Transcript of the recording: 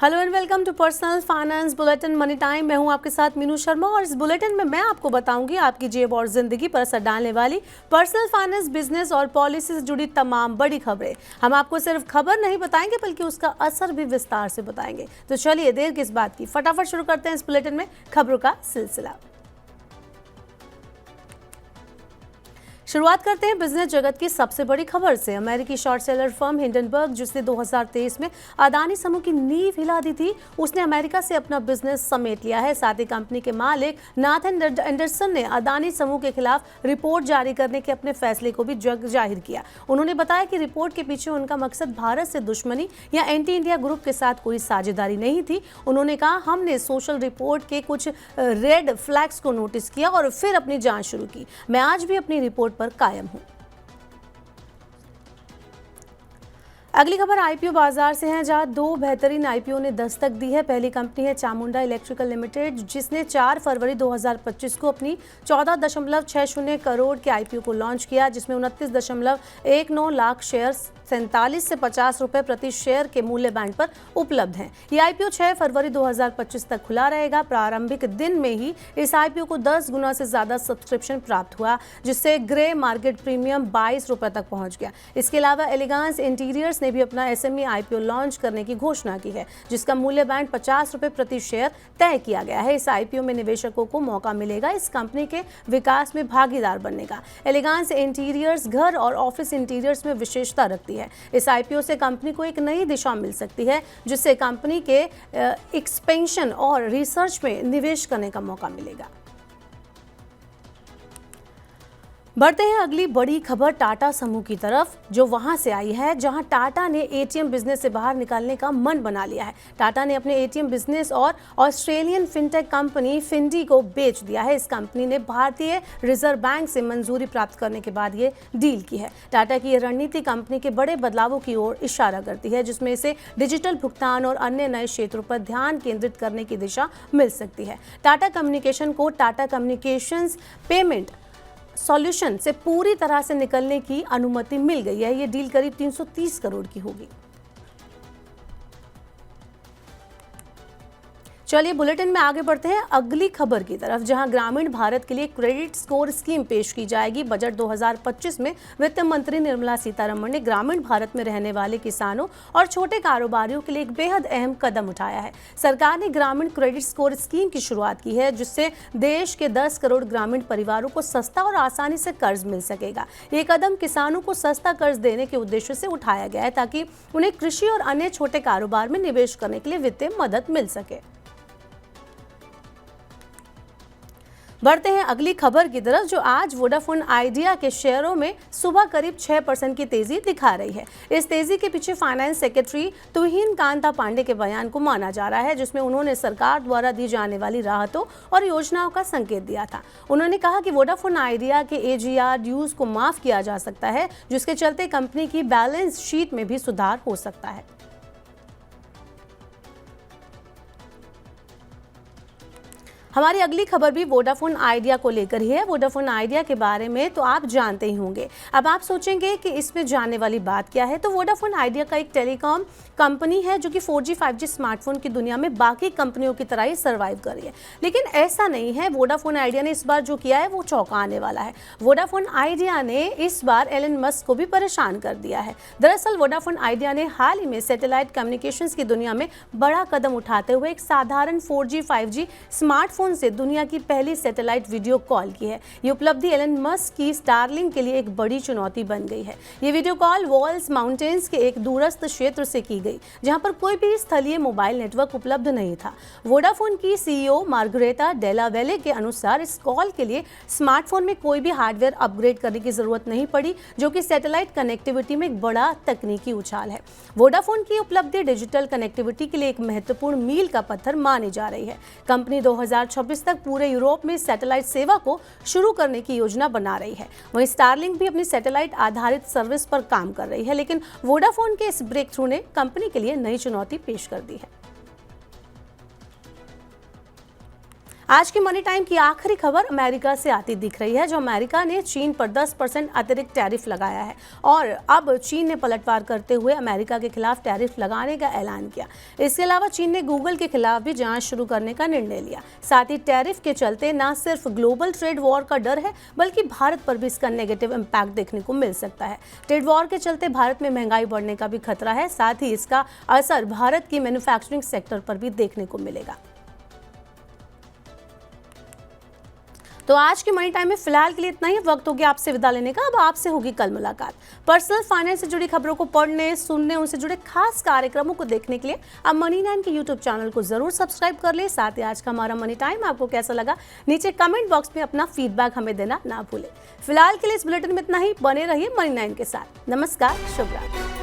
Hello and welcome to personal finance bulletin money time. मैं हूं आपके साथ मीनू शर्मा और इस बुलेटिन में मैं आपको बताऊंगी आपकी जेब और जिंदगी पर असर डालने वाली पर्सनल फाइनेंस, बिजनेस और पॉलिसी से जुड़ी तमाम बड़ी खबरें। हम आपको सिर्फ खबर नहीं बताएंगे बल्कि उसका असर भी विस्तार से बताएंगे। तो चलिए देर किस बात की, फटाफट शुरू करते हैं इस बुलेटिन में खबरों का सिलसिला। शुरुआत करते हैं बिजनेस जगत की सबसे बड़ी खबर से। अमेरिकी शॉर्ट सेलर फर्म हिंडनबर्ग, जिसने 2023 में अदानी समूह की नींव हिला दी थी, उसने अमेरिका से अपना बिजनेस समेट लिया है। साथ ही कंपनी के मालिक नाथन एंडरसन ने अदानी समूह के खिलाफ रिपोर्ट जारी करने के अपने फैसले को भी जाहिर किया। उन्होंने बताया कि रिपोर्ट के पीछे उनका मकसद भारत से दुश्मनी या एंटी इंडिया ग्रुप के साथ कोई साझेदारी नहीं थी। उन्होंने कहा, हमने सोशल रिपोर्ट के कुछ रेड फ्लैग्स को नोटिस किया और फिर अपनी जांच शुरू की। मैं आज भी अपनी रिपोर्ट पर कायम हूं। अगली खबर आईपीओ बाजार से है, जहां दो बेहतरीन आईपीओ ने दस्तक दी है। पहली कंपनी है चामुंडा इलेक्ट्रिकल लिमिटेड, जिसने 4 फरवरी 2025 को अपनी 14.60 करोड़ के आईपीओ को लॉन्च किया, जिसमें 29.19 लाख शेयर 47 से 50 रुपए प्रति शेयर के मूल्य बैंड पर उपलब्ध हैं। ये आईपीओ 6 फरवरी 2025 तक खुला रहेगा। प्रारंभिक दिन में ही इस आईपीओ को 10 गुना से ज्यादा सब्सक्रिप्शन प्राप्त हुआ, जिससे ग्रे मार्केट प्रीमियम 22 रुपए तक पहुंच गया। इसके अलावा एलिगांस इंटीरियर्स ने भी अपना एसएमई आईपीओ लॉन्च करने की घोषणा की है, जिसका मूल्य बैंड 50 रुपए प्रति शेयर तय किया गया है। इस आईपीओ में निवेशकों को मौका मिलेगा इस कंपनी के विकास में भागीदार बनने का। एलिगांस इंटीरियर्स घर और ऑफिस इंटीरियर्स में विशेषता रखती है। इस आईपीओ से कंपनी को एक नई दिशा मिल सकती है, जिससे कंपनी के एक्सपेंशन और रिसर्च में निवेश करने का मौका मिलेगा। बढ़ते हैं अगली बड़ी खबर टाटा समूह की तरफ, जो वहां से आई है जहां टाटा ने एटीएम बिजनेस से बाहर निकालने का मन बना लिया है। टाटा ने अपने एटीएम बिजनेस और ऑस्ट्रेलियन फिनटेक कंपनी फिंडी को बेच दिया है। इस कंपनी ने भारतीय रिजर्व बैंक से मंजूरी प्राप्त करने के बाद ये डील की है। टाटा की यह रणनीति कंपनी के बड़े बदलावों की ओर इशारा करती है, जिसमें इसे डिजिटल भुगतान और अन्य नए क्षेत्रों पर ध्यान केंद्रित करने की दिशा मिल सकती है। टाटा कम्युनिकेशन को टाटा कम्युनिकेशंस पेमेंट सॉल्यूशन से पूरी तरह से निकलने की अनुमति मिल गई है। ये डील करीब 330 करोड़ की होगी। चलिए बुलेटिन में आगे बढ़ते हैं अगली खबर की तरफ, जहां ग्रामीण भारत के लिए क्रेडिट स्कोर स्कीम पेश की जाएगी। बजट 2025 में वित्त मंत्री निर्मला सीतारमण ने ग्रामीण भारत में रहने वाले किसानों और छोटे कारोबारियों के लिए एक बेहद अहम कदम उठाया है। सरकार ने ग्रामीण क्रेडिट स्कोर स्कीम की शुरुआत की है, जिससे देश के 10 करोड़ ग्रामीण परिवारों को सस्ता और आसानी से कर्ज मिल सकेगा। ये कदम किसानों को सस्ता कर्ज देने के उद्देश्य से उठाया गया है, ताकि उन्हें कृषि और अन्य छोटे कारोबार में निवेश करने के लिए वित्तीय मदद मिल सके। बढ़ते हैं अगली खबर की तरफ, जो आज वोडाफोन आइडिया के शेयरों में सुबह करीब 6% की तेजी दिखा रही है। इस तेजी के पीछे फाइनेंस सेक्रेटरी तुहिन कांता पांडे के बयान को माना जा रहा है, जिसमें उन्होंने सरकार द्वारा दी जाने वाली राहतों और योजनाओं का संकेत दिया था। उन्होंने कहा कि वोडाफोन आइडिया के एजीआर ड्यूज को माफ किया जा सकता है, जिसके चलते कंपनी की बैलेंस शीट में भी सुधार हो सकता है। हमारी अगली खबर भी वोडाफोन आइडिया को लेकर ही है। वोडाफोन आइडिया के बारे में तो आप जानते ही होंगे। अब आप सोचेंगे कि इसमें जानने वाली बात क्या है, तो वोडाफोन आइडिया का एक टेलीकॉम कंपनी है जो कि 4G 5G स्मार्टफोन की दुनिया में बाकी कंपनियों की तरह ही सर्वाइव कर रही है। लेकिन ऐसा नहीं है। वोडाफोन आइडिया ने इस बार जो किया है वो चौंकाने वाला है। वोडाफोन आइडिया ने इस बार एलन मस्क को भी परेशान कर दिया है। दरअसल वोडाफोन आइडिया ने हाल ही में सैटेलाइट कम्युनिकेशंस की दुनिया में बड़ा कदम उठाते हुए एक साधारण 4G 5G स्मार्टफोन से दुनिया की पहली सैटेलाइट वीडियो कॉल की है। ये उपलब्धि एलन मस्क की स्टारलिंक के लिए एक बड़ी चुनौती बन गई है। ये वीडियो कॉल वॉल्स माउंटेन्स के एक दूरस्थ क्षेत्र से की गई, जहां पर कोई भी स्थलीय मोबाइल नेटवर्क उपलब्ध नहीं था। वोडाफोन की सीईओ मार्गरेटा डेला वेले के अनुसार इस कॉल के लिए स्मार्टफोन में कोई भी हार्डवेयर अपग्रेड करने की जरूरत नहीं पड़ी, जो कि सैटेलाइट कनेक्टिविटी में एक बड़ा तकनीकी उछाल है। वोडाफोन की उपलब्धि डिजिटल कनेक्टिविटी के लिए एक महत्वपूर्ण मील का पत्थर मानी जा रही है। कंपनी 2026 तक पूरे यूरोप में सैटेलाइट सेवा को शुरू करने की योजना बना रही है। वहीं स्टारलिंक भी अपनी सैटेलाइट आधारित सर्विस पर काम कर रही है, लेकिन वोडाफोन के इस ब्रेक थ्रू ने कंपनी के लिए नई चुनौती पेश कर दी है। आज की मनी टाइम की आखिरी खबर अमेरिका से आती दिख रही है, जो अमेरिका ने चीन पर 10% अतिरिक्त टैरिफ लगाया है और अब चीन ने पलटवार करते हुए अमेरिका के खिलाफ टैरिफ लगाने का ऐलान किया। इसके अलावा चीन ने गूगल के खिलाफ भी जांच शुरू करने का निर्णय लिया। साथ ही टैरिफ के चलते न सिर्फ ग्लोबल ट्रेड वॉर का डर है, बल्कि भारत पर भी इसका नेगेटिव इम्पैक्ट देखने को मिल सकता है। ट्रेड वॉर के चलते भारत में महंगाई बढ़ने का भी खतरा है। साथ ही इसका असर भारत की मैन्युफैक्चरिंग सेक्टर पर भी देखने को मिलेगा। तो आज की मनी टाइम में फिलहाल के लिए इतना ही। वक्त हो गया आपसे विदा लेने का। अब आपसे होगी कल मुलाकात। पर्सनल फाइनेंस से जुड़ी खबरों को पढ़ने, सुनने, उनसे जुड़े खास कार्यक्रमों को देखने के लिए आप मनी 9 के यूट्यूब चैनल को जरूर सब्सक्राइब कर ले। साथ ही आज का हमारा मनी टाइम आपको कैसा लगा, नीचे कमेंट बॉक्स में अपना फीडबैक हमें देना ना भूलें। फिलहाल के लिए इस बुलेटिन में इतना ही। बने रहिए मनी 9 के साथ। नमस्कार, शुभ रात्रि।